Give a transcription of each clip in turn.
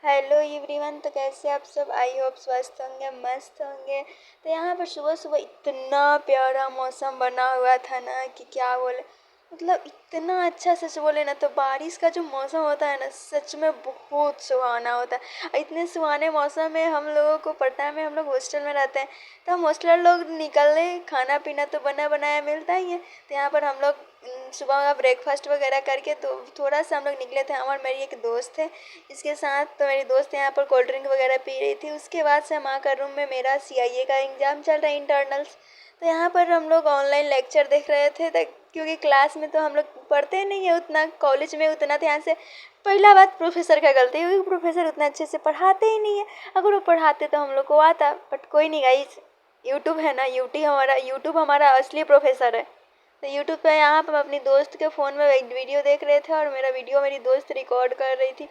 Hello everyone. तो कैसे आप सब? आई होप स्वस्थ होंगे, मस्त होंगे। तो यहाँ पर सुबह सुबह इतना प्यारा मौसम बना हुआ था ना कि क्या बोले। मतलब इतना अच्छा, सच बोले ना तो बारिश का जो मौसम होता है ना, सच में बहुत सुहाना होता है। और इतने सुहाने मौसम में हम लोगों को, पटना में हम लोग हॉस्टल में रहते हैं, तो हम हॉस्टलर लोग निकलने, खाना पीना तो बना बनाया मिलता ही है। तो यहाँ पर हम लोग सुबह का ब्रेकफास्ट वगैरह करके तो थोड़ा सा हम लोग निकले थे। हम और मेरी एक दोस्त है, इसके साथ। तो मेरी दोस्त यहाँ पर कोल्ड ड्रिंक वगैरह पी रही थी। उसके बाद से हम आकर रूम में, मेरा सीआईए का एग्ज़ाम चल रहा है, इंटरनल्स। तो यहाँ पर हम लोग ऑनलाइन लेक्चर देख रहे थे, क्योंकि क्लास में तो हम लोग पढ़ते नहीं है उतना, कॉलेज में उतना ध्यान से। पहला बात प्रोफेसर का गलती है, क्योंकि प्रोफेसर उतना अच्छे से पढ़ाते ही नहीं है। अगर वो पढ़ाते तो हम लोग को आता, बट कोई नहीं गाइस। यूट्यूब है ना, यूट्यूब हमारा असली प्रोफेसर है। तो यूट्यूब पे यहाँ पर हम अपनी दोस्त के फ़ोन में एक वीडियो देख रहे थे, और मेरा वीडियो मेरी दोस्त रिकॉर्ड कर रही थी।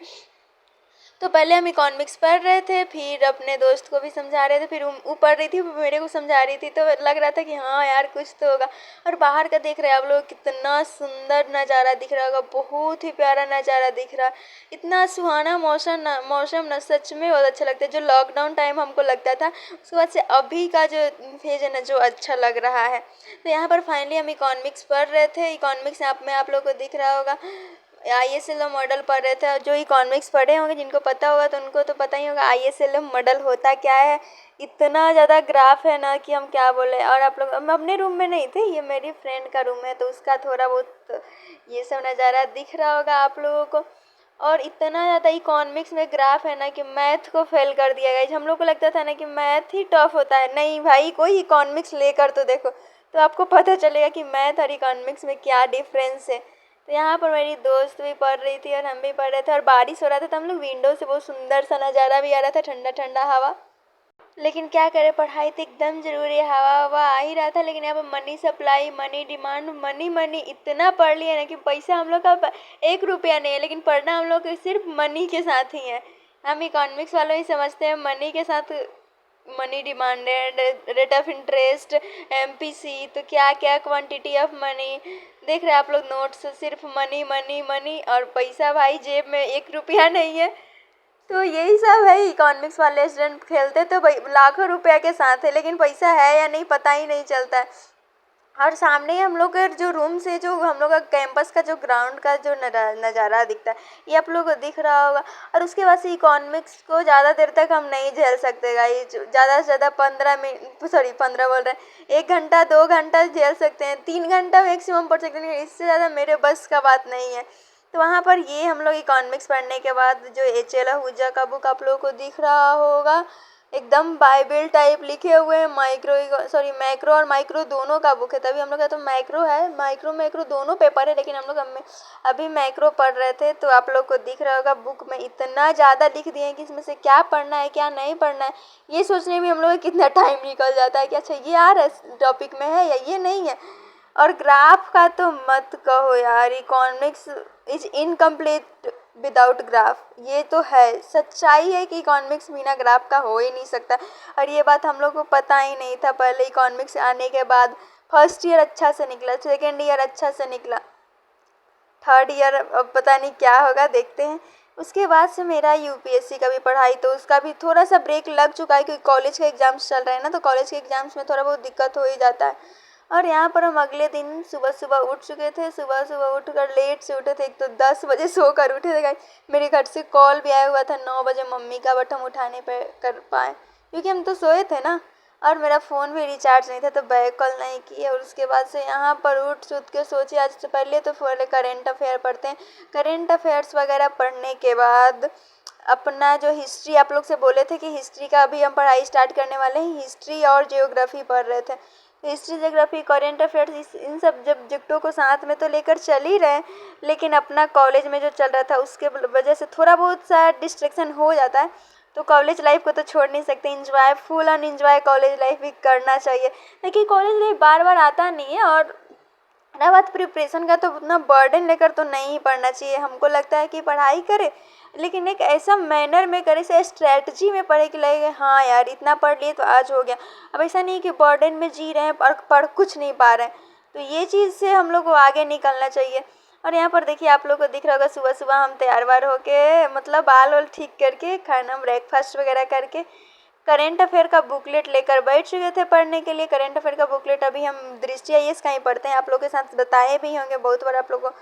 तो पहले हम इकोनॉमिक्स पढ़ रहे थे, फिर अपने दोस्त को भी समझा रहे थे, फिर वो पढ़ रही थी, वो मेरे को समझा रही थी। तो लग रहा था कि हाँ यार कुछ तो होगा। और बाहर का देख रहे हैं आप लोग, कितना सुंदर नज़ारा दिख रहा होगा, बहुत ही प्यारा नज़ारा दिख रहा। इतना सुहाना मौसम ना सच में बहुत अच्छा लगता है। जो लॉकडाउन टाइम हमको लगता था, उसके बाद से अभी का जो फेज है ना, जो अच्छा लग रहा है। तो यहाँ पर फाइनली हम इकोनॉमिक्स पढ़ रहे थे। इकोनॉमिक्स आप लोग को दिख रहा होगा, आईएसएलएम मॉडल पढ़ रहे थे। और जो इकोनॉमिक्स पढ़े होंगे, जिनको पता होगा तो उनको तो पता ही होगा आईएसएलएम मॉडल होता क्या है। इतना ज़्यादा ग्राफ है ना कि हम क्या बोले। और आप लोग, हम अपने रूम में नहीं थे, ये मेरी फ्रेंड का रूम है, तो उसका थोड़ा बहुत ये सब नज़ारा दिख रहा होगा आप लोगों को। और इतना ज़्यादा इकोनॉमिक्स में ग्राफ है ना कि मैथ को फेल कर दिया गया। हम लोग को लगता था ना कि मैथ ही टफ होता है। नहीं भाई, कोई इकोनॉमिक्स लेकर तो देखो, तो आपको पता चलेगा कि मैथ और इकोनॉमिक्स में क्या डिफरेंस है। तो यहाँ पर मेरी दोस्त भी पढ़ रही थी और हम भी पढ़ रहे थे, और बारिश हो रहा था, तो हम लोग विंडो से बहुत सुंदर सा नज़ारा भी आ रहा था, ठंडा ठंडा हवा। लेकिन क्या करें, पढ़ाई तो एकदम ज़रूरी है। हवा हवा आ ही रहा था, लेकिन यहाँ पर money supply, money demand, money money इतना पढ़ लिया ना कि पैसा हम लोग का 1 रुपया नहीं है, लेकिन पढ़ना हम लोग के सिर्फ मनी के साथ ही है। हम इकोनॉमिक्स वालों ही समझते हैं मनी के साथ, money demanded, rate of interest, MPC, तो क्या क्या क्वांटिटी ऑफ मनी। देख रहे हैं आप लोग, नोट्स सिर्फ मनी मनी मनी, और पैसा भाई जेब में 1 रुपया नहीं है। तो यही सब है। इकोनॉमिक्स वाले स्टूडेंट खेलते तो भाई लाखों रुपया के साथ है, लेकिन पैसा है या नहीं पता ही नहीं चलता है। और सामने ही हम लोग का जो रूम से, जो हम लोग का कैंपस का जो ग्राउंड का जो नज़ारा दिखता है, ये आप लोग को दिख रहा होगा। और उसके बाद से इकोनॉमिक्स को ज़्यादा देर तक हम नहीं झेल सकते गाइस। ज़्यादा से ज़्यादा 15 मिनट, सॉरी 15 बोल रहे हैं, 1 घंटा 2 घंटा झेल सकते हैं, 3 घंटा मैक्सिमम पढ़ सकते हैं, लेकिन इससे ज़्यादा मेरे बस का बात नहीं है। तो वहाँ पर ये हम लोग इकोनॉमिक्स पढ़ने के बाद जो एच.एल. आहूजा का बुक आप लोगों को दिख रहा होगा, एकदम बाइबल टाइप लिखे हुए हैं। मैक्रो और माइक्रो दोनों का बुक है। तभी हम लोग का तो माइक्रो है, माइक्रो दोनों पेपर है, लेकिन हम लोग अभी मैक्रो पढ़ रहे थे। तो आप लोग को दिख रहा होगा, बुक में इतना ज़्यादा लिख दिए हैं कि इसमें से क्या पढ़ना है क्या नहीं पढ़ना है, ये सोचने में हम लोग का कितना टाइम निकल जाता है कि अच्छा ये आ रहा है टॉपिक में है या ये नहीं है। और ग्राफ का तो मत कहो यार, economics is incomplete without graph. ये तो है, सच्चाई है कि इकोनॉमिक्स बिना ग्राफ का हो ही नहीं सकता। और ये बात हम लोग को पता ही नहीं था पहले। इकोनॉमिक्स आने के बाद फर्स्ट ईयर अच्छा से निकला, सेकेंड ईयर अच्छा से निकला, थर्ड ईयर अब पता नहीं क्या होगा, देखते हैं। उसके बाद से मेरा यूपीएससी का भी पढ़ाई, तो उसका भी थोड़ा सा ब्रेक लग चुका है, क्योंकि कॉलेज के एग्ज़ाम्स चल रहे हैं ना, तो कॉलेज के एग्ज़ाम्स में थोड़ा बहुत दिक्कत हो ही जाता है। और यहाँ पर हम अगले दिन सुबह सुबह उठ चुके थे। सुबह सुबह उठकर लेट से उठे थे, एक तो 10 बजे सोकर उठे थे गाइस। मेरे घर से कॉल भी आया हुआ था 9 बजे मम्मी का, बट हम उठाने पे कर पाए, क्योंकि हम तो सोए थे ना। और मेरा फ़ोन भी रिचार्ज नहीं था, तो बैक कॉल नहीं किए। और उसके बाद से यहाँ पर उठ सुट के सोचे आज से पहले तो पहले करेंट अफेयर पढ़ते हैं। करेंट अफेयर्स वगैरह पढ़ने के बाद अपना जो हिस्ट्री, आप लोग से बोले थे कि हिस्ट्री का अभी हम पढ़ाई स्टार्ट करने वाले हैं। हिस्ट्री और जियोग्राफी पढ़ रहे थे। हिस्ट्री, जियोग्राफी, करेंट अफेयर्स, इन सब सब्जेक्टों को साथ में तो लेकर चल ही रहे हैं, लेकिन अपना कॉलेज में जो चल रहा था उसके वजह से थोड़ा बहुत सा डिस्ट्रैक्शन हो जाता है। तो कॉलेज लाइफ को तो छोड़ नहीं सकते, enjoy full on enjoy college life भी करना चाहिए। लेकिन कॉलेज लाइफ बार बार आता नहीं है। और रहा बात प्रिपरेशन का, तो उतना बर्डन लेकर तो नहीं पढ़ना चाहिए। हमको लगता है कि पढ़ाई करे, लेकिन एक ऐसा मैनर में करे, से स्ट्रैटेजी में पढ़े कि लगे हाँ यार इतना पढ़ लिए तो आज हो गया। अब ऐसा नहीं कि बर्डन में जी रहे हैं और पढ़ कुछ नहीं पा रहे हैं। तो ये चीज़ से हम लोग को आगे निकलना चाहिए। और यहाँ पर देखिए आप लोग को दिख रहा होगा सुबह सुबह हम तैयार वार होके मतलब बाल वाल ठीक करके खाना ब्रेकफास्ट वगैरह करके करेंट अफेयर का बुकलेट लेकर बैठ चुके थे पढ़ने के लिए। करेंट अफेयर का बुकलेट अभी हम दृष्टि आईएएस का ही पढ़ते हैं, आप लोगों के साथ बताए भी होंगे बहुत बार आप लोगों को।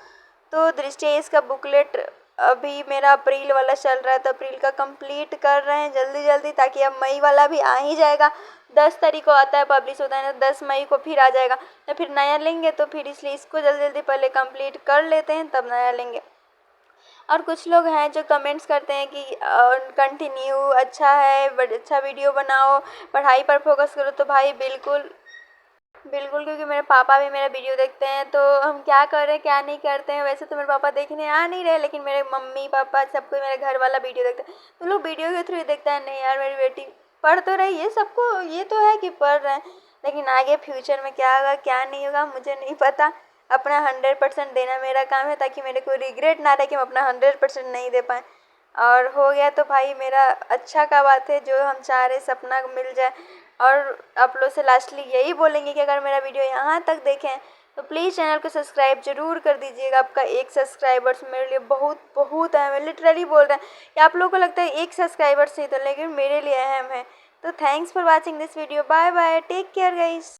तो दृष्टि आईएएस का बुकलेट अभी मेरा अप्रैल वाला चल रहा है, तो अप्रैल का कंप्लीट कर रहे हैं जल्दी जल्दी, ताकि अब मई वाला भी आ ही जाएगा। 10 तारीख को आता है, पब्लिश होता है ना, 10 मई को फिर आ जाएगा, तो फिर नया लेंगे। तो फिर इसलिए इसको जल्दी जल्दी पहले कंप्लीट कर लेते हैं तब नया लेंगे। और कुछ लोग हैं जो कमेंट्स करते हैं कि कंटिन्यू अच्छा है, अच्छा वीडियो बनाओ, पढ़ाई पर फोकस करो। तो भाई बिल्कुल बिल्कुल, क्योंकि मेरे पापा भी मेरा वीडियो देखते हैं, तो हम क्या कर रहे हैं क्या नहीं करते हैं। वैसे तो मेरे पापा देखने आ नहीं रहे, लेकिन मेरे मम्मी पापा सब कोई मेरे घर वाला वीडियो देखते हैं, तो लोग वीडियो के थ्रू ही देखता है। नहीं यार मेरी बेटी पढ़ तो रही है, सबको ये तो है कि पढ़ रहे हैं, लेकिन आगे फ्यूचर में क्या होगा क्या नहीं होगा मुझे नहीं पता। अपना 100% देना मेरा काम है, ताकि मेरे को रिग्रेट ना रहे कि हम अपना 100% नहीं दे पाए। और हो गया तो भाई मेरा अच्छा का बात है, जो हम चाह रहे सपना मिल जाए। और आप लोग से लास्टली यही बोलेंगे कि अगर मेरा वीडियो यहाँ तक देखें तो प्लीज़ चैनल को सब्सक्राइब जरूर कर दीजिएगा। आपका एक सब्सक्राइबर्स मेरे लिए बहुत बहुत अहम है, लिटरली बोल रहे हैं कि आप लोगों को लगता है एक सब्सक्राइबर्स ही तो, लेकिन मेरे लिए अहम है। तो thanks for watching this video, bye bye, take care guys.